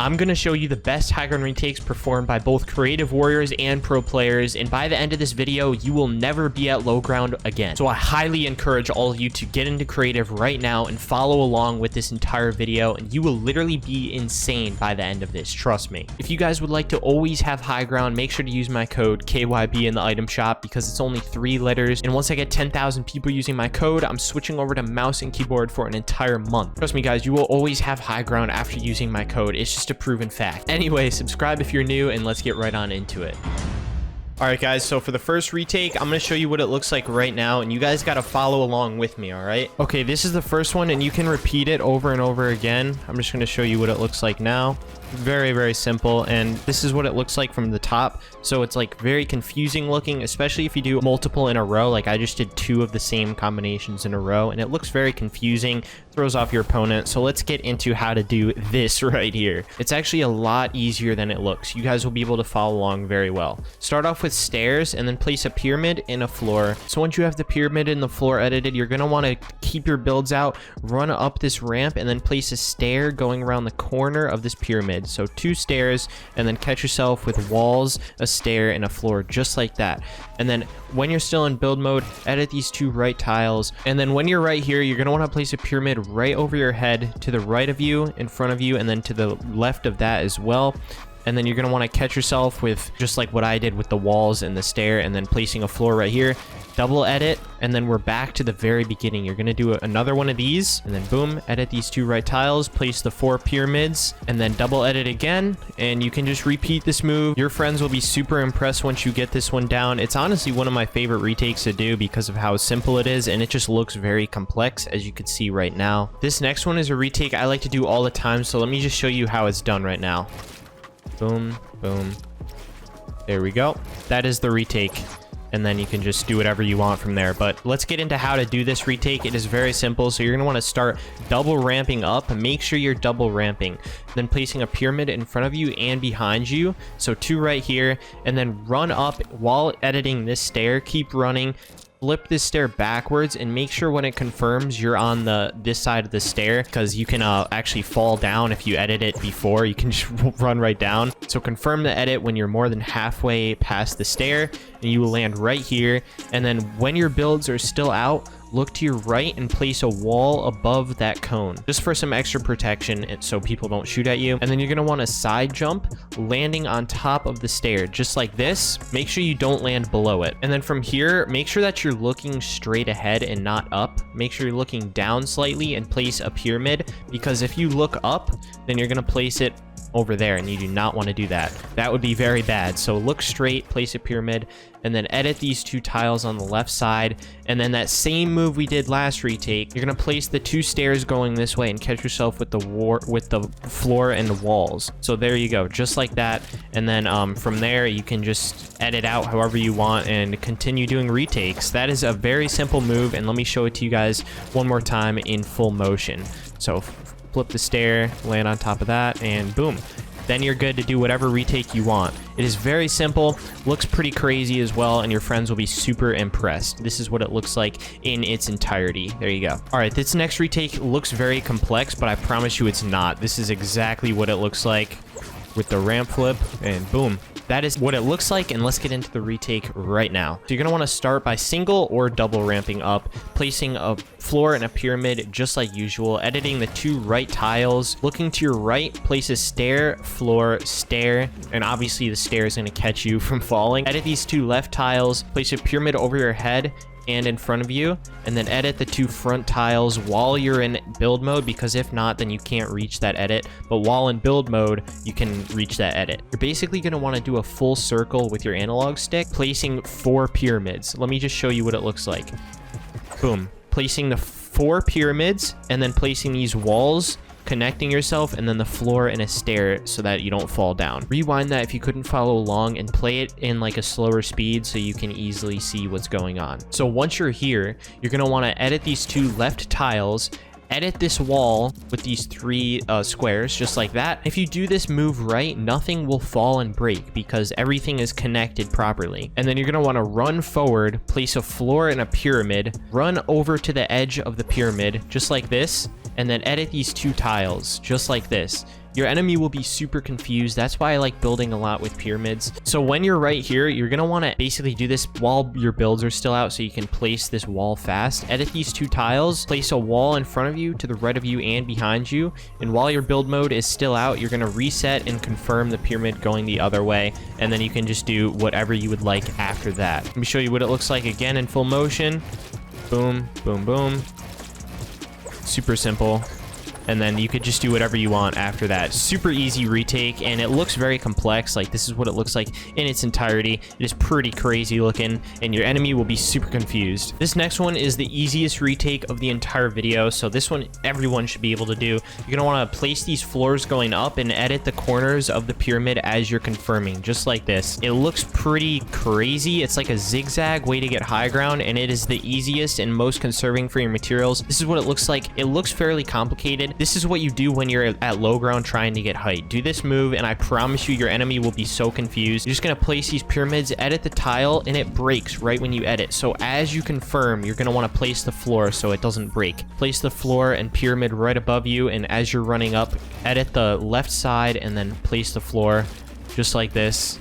I'm going to show you the best Highground retakes performed by both creative warriors and pro players, and by the end of this video, you will never be at low ground again. So I highly encourage all of you to get into creative right now and follow along with this entire video, and you will literally be insane by the end of this, trust me. If you guys would like to always have high ground, make sure to use my code KYB in the item shop because it's only 3 letters, and once I get 10,000 people using my code, I'm switching over to mouse and keyboard for an entire month. Trust me guys, you will always have high ground after using my code. It's just a proven fact. Anyway, subscribe if you're new, and let's get right on into it. Alright guys, so for the first retake, I'm going to show you what it looks like right now, and you guys got to follow along with me, alright? Okay, this is the first one, and you can repeat it over and over again. I'm just going to show you what it looks like now. Very, very simple, and this is what it looks like from the top. So it's like very confusing looking, especially if you do multiple in a row. Like I just did 2 of the same combinations in a row, and it looks very confusing, throws off your opponent. So let's get into how to do this right here. It's actually a lot easier than it looks. You guys will be able to follow along very well. Start off with stairs and then place a pyramid in a floor. So once you have the pyramid and the floor edited, you're going to want to keep your builds out, run up this ramp, and then place a stair going around the corner of this pyramid. So 2 stairs, and then catch yourself with walls, a stair, and a floor, just like that. And then when you're still in build mode, edit these 2 right tiles. And then when you're right here, you're going to want to place a pyramid right over your head, to the right of you, in front of you, and then to the left of that as well. And then you're going to want to catch yourself with just like what I did with the walls and the stair, and then placing a floor right here. Double edit, and then we're back to the very beginning. You're going to do another one of these, and then boom, edit these 2 right tiles, place the 4 pyramids, and then double edit again, and you can just repeat this move. Your friends will be super impressed once you get this one down. It's honestly one of my favorite retakes to do because of how simple it is, and it just looks very complex, as you can see right now. This next one is a retake I like to do all the time, so let me just show you how it's done right now. Boom, boom. There we go. That is the retake. And then you can just do whatever you want from there. But let's get into how to do this retake. It is very simple. So you're going to want to start double ramping up. Make sure you're double ramping. Then placing a pyramid in front of you and behind you. So 2 right here. And then run up while editing this stair. Keep running. Flip this stair backwards and make sure when it confirms you're on this side of the stair, because you can actually fall down if you edit it before. You can just run right down. So confirm the edit when you're more than halfway past the stair, and you will land right here. And then when your builds are still out, look to your right and place a wall above that cone, just for some extra protection so people don't shoot at you. And then you're going to want to side jump, landing on top of the stair, just like this. Make sure you don't land below it. And then from here, make sure that you're looking straight ahead and not up. Make sure you're looking down slightly and place a pyramid, because if you look up, then you're going to place it over there, and you do not want to do that. That would be very bad. So look straight, place a pyramid, and then edit these 2 tiles on the left side. And then that same move we did last retake, you're going to place the 2 stairs going this way and catch yourself with the floor and the walls. So there you go, just like that. And then from there, you can just edit out however you want and continue doing retakes. That is a very simple move, and let me show it to you guys one more time in full motion. So flip the stair, land on top of that, and boom. Then you're good to do whatever retake you want. It is very simple, looks pretty crazy as well, and your friends will be super impressed. This is what it looks like in its entirety. There you go. All right, this next retake looks very complex, but I promise you it's not. This is exactly what it looks like with the ramp flip, and boom. That is what it looks like, and let's get into the retake right now. So you're going to want to start by single or double ramping up, placing a floor and a pyramid just like usual, editing the 2 right tiles, looking to your right, place a stair, floor, stair, and obviously the stair is going to catch you from falling. Edit these 2 left tiles, place a pyramid over your head and in front of you, and then edit the 2 front tiles while you're in build mode, because if not, then you can't reach that edit. But while in build mode, you can reach that edit. You're basically going to want to do a full circle with your analog stick, placing 4 pyramids. Let me just show you what it looks like. Boom. Placing the 4 pyramids, and then placing these walls, connecting yourself, and then the floor and a stair so that you don't fall down. Rewind that if you couldn't follow along, and play it in like a slower speed so you can easily see what's going on. So once you're here, you're going to want to edit these 2 left tiles, edit this wall with these 3 squares, just like that. If you do this move right, nothing will fall and break because everything is connected properly. And then you're going to want to run forward, place a floor and a pyramid, run over to the edge of the pyramid, just like this, and then edit these 2 tiles, just like this. your enemy will be super confused. That's why I like building a lot with pyramids. So when you're right here, you're going to want to basically do this while your builds are still out so you can place this wall fast. Edit these 2 tiles, place a wall in front of you, to the right of you, and behind you. And while your build mode is still out, you're going to reset and confirm the pyramid going the other way. And then you can just do whatever you would like after that. Let me show you what it looks like again in full motion. Boom, boom, boom. Super simple. And then you could just do whatever you want after that. Super easy retake, and it looks very complex. Like, this is what it looks like in its entirety. It is pretty crazy looking, and your enemy will be super confused. This next one is the easiest retake of the entire video, so this one everyone should be able to do. You're gonna want to place these floors going up and edit the corners of the pyramid as you're confirming, just like this. It looks pretty crazy. It's like a zigzag way to get high ground, and it is the easiest and most conserving for your materials. This is what it looks like. It looks fairly complicated. This is what you do when you're at low ground trying to get height. Do this move, and I promise you your enemy will be so confused. You're just going to place these pyramids, edit the tile, and it breaks right when you edit. So as you confirm, you're going to want to place the floor so it doesn't break. Place the floor and pyramid right above you, and as you're running up, edit the left side and then place the floor just like this.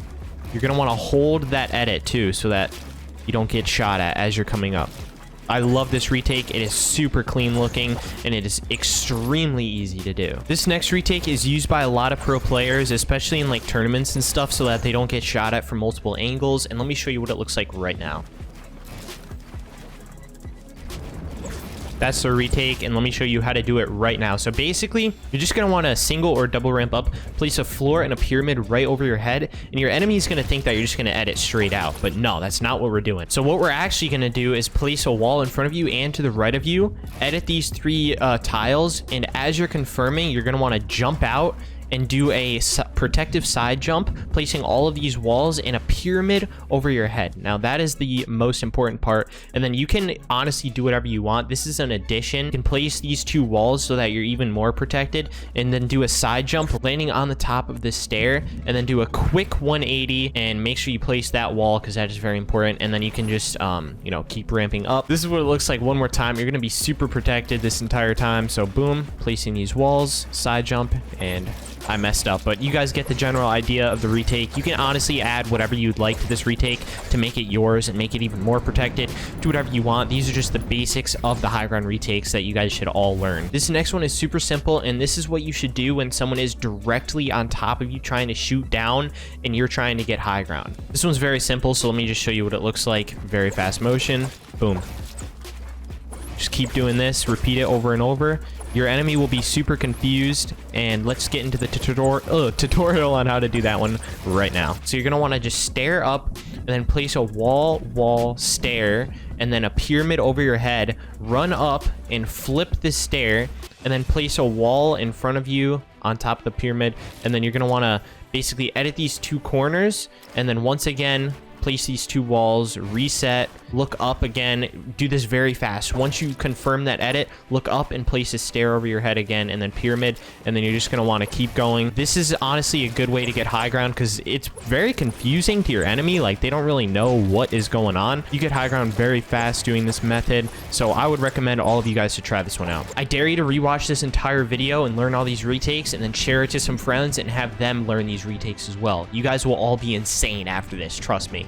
You're going to want to hold that edit too so that you don't get shot at as you're coming up. I love this retake. It is super clean looking, and it is extremely easy to do. This next retake is used by a lot of pro players, especially in like tournaments and stuff, so that they don't get shot at from multiple angles. And let me show you what it looks like right now. That's the retake, and let me show you how to do it right now. So basically, you're just going to want to single or double ramp up, place a floor and a pyramid right over your head, and your enemy is going to think that you're just going to edit straight out. But no, that's not what we're doing. So what we're actually going to do is place a wall in front of you and to the right of you, edit these 3 tiles, and as you're confirming, you're going to want to jump out and do a protective side jump, placing all of these walls in a pyramid over your head. Now that is the most important part, and then you can honestly do whatever you want. This is an addition. You can place these 2 walls so that you're even more protected, and then do a side jump landing on the top of this stair, and then do a quick 180 and make sure you place that wall because that is very important. And then you can just you know, keep ramping up. This is what it looks like one more time. You're going to be super protected this entire time. So boom, placing these walls, side jump, and I messed up, but you guys get the general idea of the retake. You can honestly add whatever you'd like to this retake to make it yours and make it even more protected. Do whatever you want. These are just the basics of the high ground retakes that you guys should all learn. This next one is super simple, and this is what you should do when someone is directly on top of you trying to shoot down and you're trying to get high ground. This one's very simple, so let me just show you what it looks like. Very fast motion. Boom. Just keep doing this, repeat it over and over. Your enemy will be super confused, and let's get into the tutorial on how to do that one right now. So you're going to want to just stare up and then place a wall, stair, and then a pyramid over your head. Run up and flip this stair, and then place a wall in front of you on top of the pyramid, and then you're going to want to basically edit these 2 corners, and then once again place these 2 walls, reset, look up again. Do this very fast. Once you confirm that edit, look up and place a stair over your head again, and then pyramid, and then you're just going to want to keep going. This is honestly a good way to get high ground because it's very confusing to your enemy. Like, they don't really know what is going on. You get high ground very fast doing this method, so I would recommend all of you guys to try this one out. I dare you to rewatch this entire video and learn all these retakes, and then share it to some friends and have them learn these retakes as well. You guys will all be insane after this, trust me.